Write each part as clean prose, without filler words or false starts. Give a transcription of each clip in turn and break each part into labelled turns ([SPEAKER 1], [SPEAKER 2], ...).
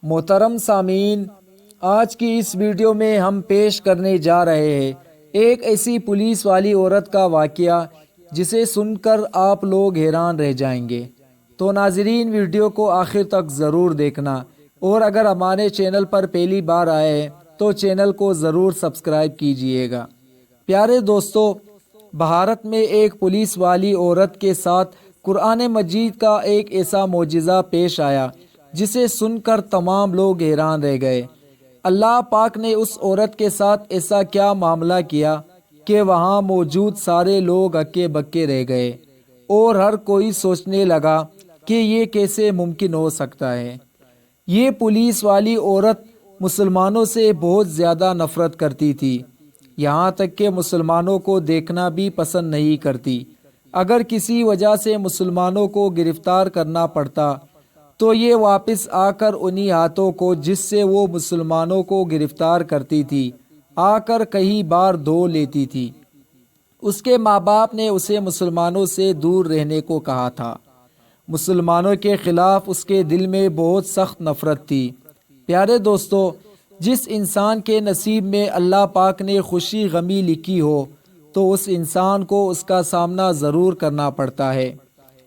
[SPEAKER 1] محترم سامعین، آج کی اس ویڈیو میں ہم پیش کرنے جا رہے ہیں ایک ایسی پولیس والی عورت کا واقعہ جسے سن کر آپ لوگ حیران رہ جائیں گے۔ تو ناظرین، ویڈیو کو آخر تک ضرور دیکھنا، اور اگر ہمارے چینل پر پہلی بار آئے ہیں تو چینل کو ضرور سبسکرائب کیجئے گا۔ پیارے دوستو، بھارت میں ایک پولیس والی عورت کے ساتھ قرآن مجید کا ایک ایسا معجزہ پیش آیا جسے سن کر تمام لوگ حیران رہ گئے۔ اللہ پاک نے اس عورت کے ساتھ ایسا کیا معاملہ کیا کہ وہاں موجود سارے لوگ ہکے بکے رہ گئے، اور ہر کوئی سوچنے لگا کہ یہ کیسے ممکن ہو سکتا ہے۔ یہ پولیس والی عورت مسلمانوں سے بہت زیادہ نفرت کرتی تھی، یہاں تک کہ مسلمانوں کو دیکھنا بھی پسند نہیں کرتی۔ اگر کسی وجہ سے مسلمانوں کو گرفتار کرنا پڑتا تو یہ واپس آ کر انہی ہاتھوں کو جس سے وہ مسلمانوں کو گرفتار کرتی تھی آ کر کئی بار دھو لیتی تھی۔ اس کے ماں باپ نے اسے مسلمانوں سے دور رہنے کو کہا تھا۔ مسلمانوں کے خلاف اس کے دل میں بہت سخت نفرت تھی۔ پیارے دوستو، جس انسان کے نصیب میں اللہ پاک نے خوشی غمی لکھی ہو تو اس انسان کو اس کا سامنا ضرور کرنا پڑتا ہے۔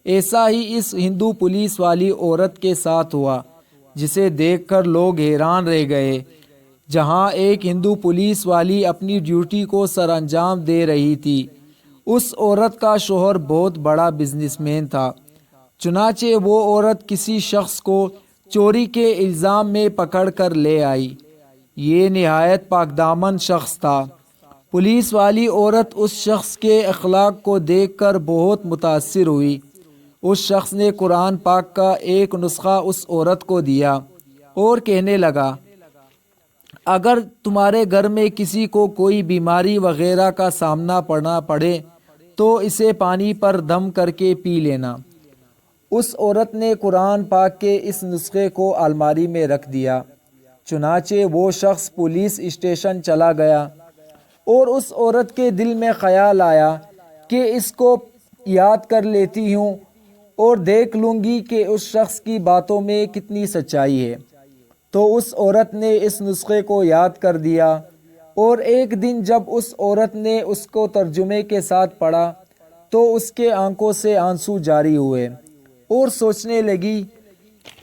[SPEAKER 1] ایسا ہی اس ہندو پولیس والی عورت کے ساتھ ہوا، جسے دیکھ کر لوگ حیران رہ گئے۔ جہاں ایک ہندو پولیس والی اپنی ڈیوٹی کو سر انجام دے رہی تھی، اس عورت کا شوہر بہت بڑا بزنس مین تھا۔ چنانچہ وہ عورت کسی شخص کو چوری کے الزام میں پکڑ کر لے آئی۔ یہ نہایت پاکدامن شخص تھا۔ پولیس والی عورت اس شخص کے اخلاق کو دیکھ کر بہت متاثر ہوئی۔ اس شخص نے قرآن پاک کا ایک نسخہ اس عورت کو دیا اور کہنے لگا، اگر تمہارے گھر میں کسی کو کوئی بیماری وغیرہ کا سامنا پڑے تو اسے پانی پر دم کر کے پی لینا۔ اس عورت نے قرآن پاک کے اس نسخے کو الماری میں رکھ دیا۔ چنانچہ وہ شخص پولیس اسٹیشن چلا گیا، اور اس عورت کے دل میں خیال آیا کہ اس کو یاد کر لیتی ہوں اور دیکھ لوں گی کہ اس شخص کی باتوں میں کتنی سچائی ہے۔ تو اس عورت نے اس نسخے کو یاد کر دیا، اور ایک دن جب اس عورت نے اس کو ترجمے کے ساتھ پڑھا تو اس کے آنکھوں سے آنسو جاری ہوئے، اور سوچنے لگی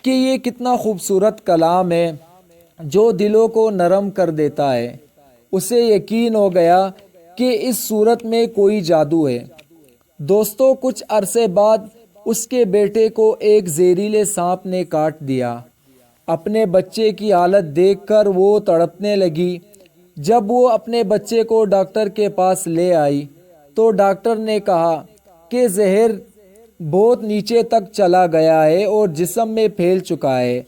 [SPEAKER 1] کہ یہ کتنا خوبصورت کلام ہے جو دلوں کو نرم کر دیتا ہے۔ اسے یقین ہو گیا کہ اس صورت میں کوئی جادو ہے۔ دوستو، کچھ عرصے بعد اس کے بیٹے کو ایک زہریلے سانپ نے کاٹ دیا۔ اپنے بچے کی حالت دیکھ کر وہ تڑپنے لگی۔ جب وہ اپنے بچے کو ڈاکٹر کے پاس لے آئی تو ڈاکٹر نے کہا کہ زہر بہت نیچے تک چلا گیا ہے اور جسم میں پھیل چکا ہے،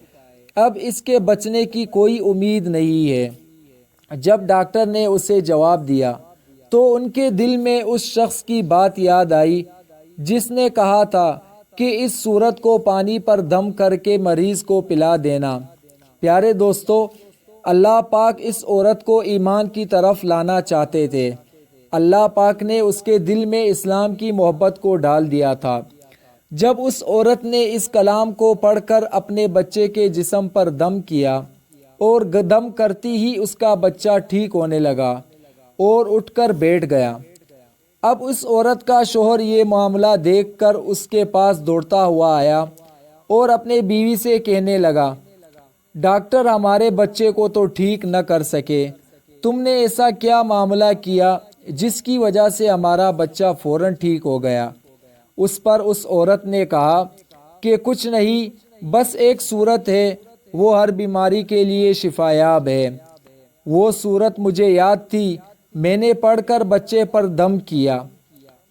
[SPEAKER 1] اب اس کے بچنے کی کوئی امید نہیں ہے۔ جب ڈاکٹر نے اسے جواب دیا تو ان کے دل میں اس شخص کی بات یاد آئی جس نے کہا تھا کہ اس صورت کو پانی پر دم کر کے مریض کو پلا دینا۔ پیارے دوستو، اللہ پاک اس عورت کو ایمان کی طرف لانا چاہتے تھے۔ اللہ پاک نے اس کے دل میں اسلام کی محبت کو ڈال دیا تھا۔ جب اس عورت نے اس کلام کو پڑھ کر اپنے بچے کے جسم پر دم کیا، اور دم کرتی ہی اس کا بچہ ٹھیک ہونے لگا اور اٹھ کر بیٹھ گیا۔ اب اس عورت کا شوہر یہ معاملہ دیکھ کر اس کے پاس دوڑتا ہوا آیا اور اپنے بیوی سے کہنے لگا، ڈاکٹر ہمارے بچے کو تو ٹھیک نہ کر سکے، تم نے ایسا کیا معاملہ کیا جس کی وجہ سے ہمارا بچہ فوراً ٹھیک ہو گیا؟ اس پر اس عورت نے کہا کہ کچھ نہیں، بس ایک صورت ہے، وہ ہر بیماری کے لیے شفا یاب ہے۔ وہ صورت مجھے یاد تھی، میں نے پڑھ کر بچے پر دم کیا۔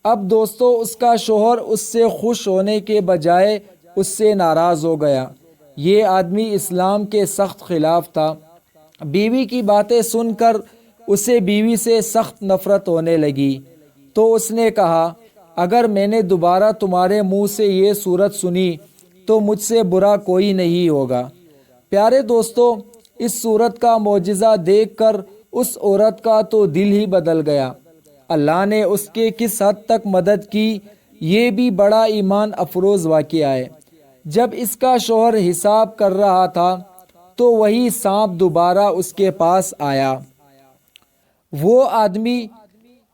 [SPEAKER 1] اب دوستو، اس کا شوہر اس سے خوش ہونے کے بجائے اس سے ناراض ہو گیا۔ یہ آدمی اسلام کے سخت خلاف تھا۔ بیوی کی باتیں سن کر اسے بیوی سے سخت نفرت ہونے لگی، تو اس نے کہا، اگر میں نے دوبارہ تمہارے منہ سے یہ صورت سنی تو مجھ سے برا کوئی نہیں ہوگا۔ پیارے دوستو، اس صورت کا معجزہ دیکھ کر اس عورت کا تو دل ہی بدل گیا۔ اللہ نے اس کے کس حد تک مدد کی، یہ بھی بڑا ایمان افروز واقعہ ہے۔ جب اس کا شوہر حساب کر رہا تھا تو وہی سانپ دوبارہ اس کے پاس آیا۔ وہ آدمی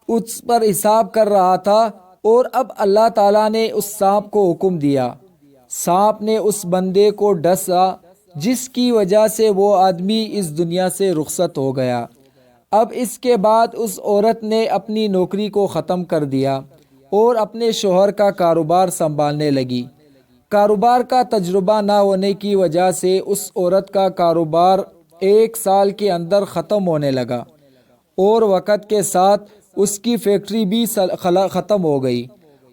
[SPEAKER 1] اس پر حساب کر رہا تھا اور اب اللہ تعالیٰ نے اس سانپ کو حکم دیا۔ سانپ نے اس بندے کو ڈسا جس کی وجہ سے وہ آدمی اس دنیا سے رخصت ہو گیا۔ اب اس کے بعد اس عورت نے اپنی نوکری کو ختم کر دیا اور اپنے شوہر کا کاروبار سنبھالنے لگی۔ کاروبار کا تجربہ نہ ہونے کی وجہ سے اس عورت کا کاروبار 1 سال کے اندر ختم ہونے لگا اور وقت کے ساتھ اس کی فیکٹری بھی ختم ہو گئی۔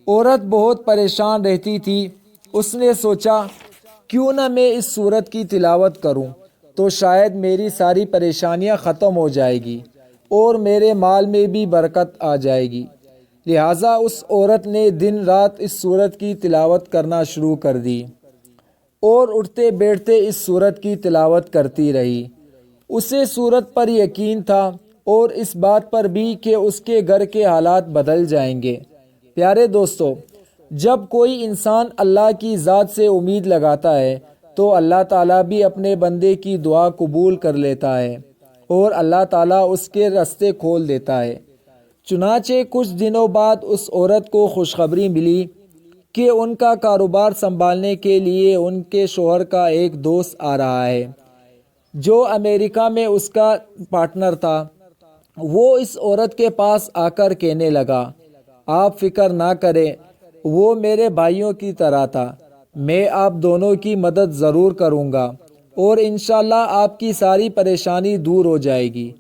[SPEAKER 1] عورت بہت پریشان رہتی تھی۔ اس نے سوچا کیوں نہ میں اس سورت کی تلاوت کروں تو شاید میری ساری پریشانیاں ختم ہو جائے گی اور میرے مال میں بھی برکت آ جائے گی۔ لہٰذا اس عورت نے دن رات اس سورت کی تلاوت کرنا شروع کر دی اور اٹھتے بیٹھتے اس سورت کی تلاوت کرتی رہی۔ اسے سورت پر یقین تھا اور اس بات پر بھی کہ اس کے گھر کے حالات بدل جائیں گے۔ پیارے دوستو، جب کوئی انسان اللہ کی ذات سے امید لگاتا ہے تو اللہ تعالیٰ بھی اپنے بندے کی دعا قبول کر لیتا ہے اور اللہ تعالیٰ اس کے راستے کھول دیتا ہے۔ چنانچہ کچھ دنوں بعد اس عورت کو خوشخبری ملی کہ ان کا کاروبار سنبھالنے کے لیے ان کے شوہر کا ایک دوست آ رہا ہے جو امریکہ میں اس کا پارٹنر تھا۔ وہ اس عورت کے پاس آ کر کہنے لگا، آپ فکر نہ کریں، وہ میرے بھائیوں کی طرح تھا، میں آپ دونوں کی مدد ضرور کروں گا اور انشاءاللہ آپ کی ساری پریشانی دور ہو جائے گی۔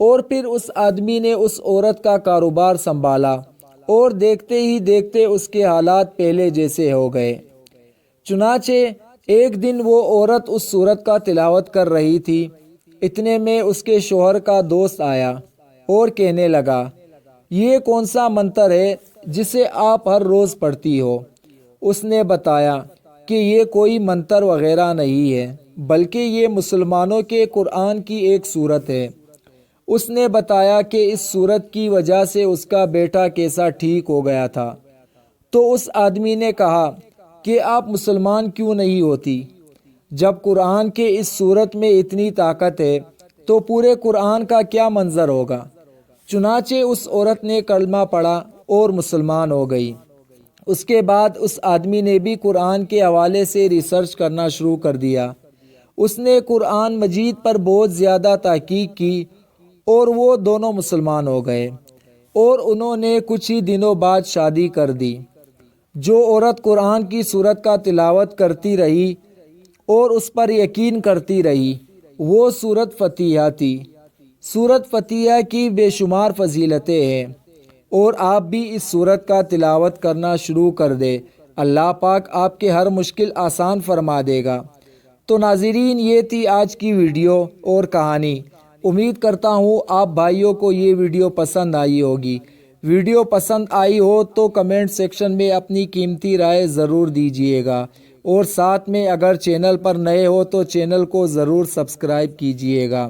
[SPEAKER 1] اور پھر اس آدمی نے اس عورت کا کاروبار سنبھالا اور دیکھتے ہی دیکھتے اس کے حالات پہلے جیسے ہو گئے۔ چنانچہ ایک دن وہ عورت اس سورت کا تلاوت کر رہی تھی، اتنے میں اس کے شوہر کا دوست آیا اور کہنے لگا، یہ کون سا منتر ہے جسے آپ ہر روز پڑھتی ہو؟ اس نے بتایا کہ یہ کوئی منتر وغیرہ نہیں ہے بلکہ یہ مسلمانوں کے قرآن کی ایک سورت ہے۔ اس نے بتایا کہ اس سورت کی وجہ سے اس کا بیٹا کیسا ٹھیک ہو گیا تھا۔ تو اس آدمی نے کہا کہ آپ مسلمان کیوں نہیں ہوتی؟ جب قرآن کے اس سورت میں اتنی طاقت ہے تو پورے قرآن کا کیا منظر ہوگا؟ چنانچہ اس عورت نے کلمہ پڑھا اور مسلمان ہو گئی۔ اس کے بعد اس آدمی نے بھی قرآن کے حوالے سے ریسرچ کرنا شروع کر دیا۔ اس نے قرآن مجید پر بہت زیادہ تحقیق کی اور وہ دونوں مسلمان ہو گئے اور انہوں نے کچھ ہی دنوں بعد شادی کر دی۔ جو عورت قرآن کی سورت کا تلاوت کرتی رہی اور اس پر یقین کرتی رہی وہ سورت فاتحہ تھی۔ سورت فاتحہ کی بے شمار فضیلتیں ہیں اور آپ بھی اس سورت کا تلاوت کرنا شروع کر دے، اللہ پاک آپ کے ہر مشکل آسان فرما دے گا۔ تو ناظرین، یہ تھی آج کی ویڈیو اور کہانی۔ امید کرتا ہوں آپ بھائیوں کو یہ ویڈیو پسند آئی ہوگی۔ ویڈیو پسند آئی ہو تو کمنٹ سیکشن میں اپنی قیمتی رائے ضرور دیجیے گا اور ساتھ میں اگر چینل پر نئے ہو تو چینل کو ضرور سبسکرائب کیجیے گا۔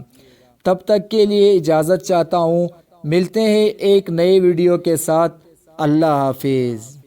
[SPEAKER 1] تب تک کے لیے اجازت چاہتا ہوں، ملتے ہیں ایک نئے ویڈیو کے ساتھ۔ اللہ حافظ۔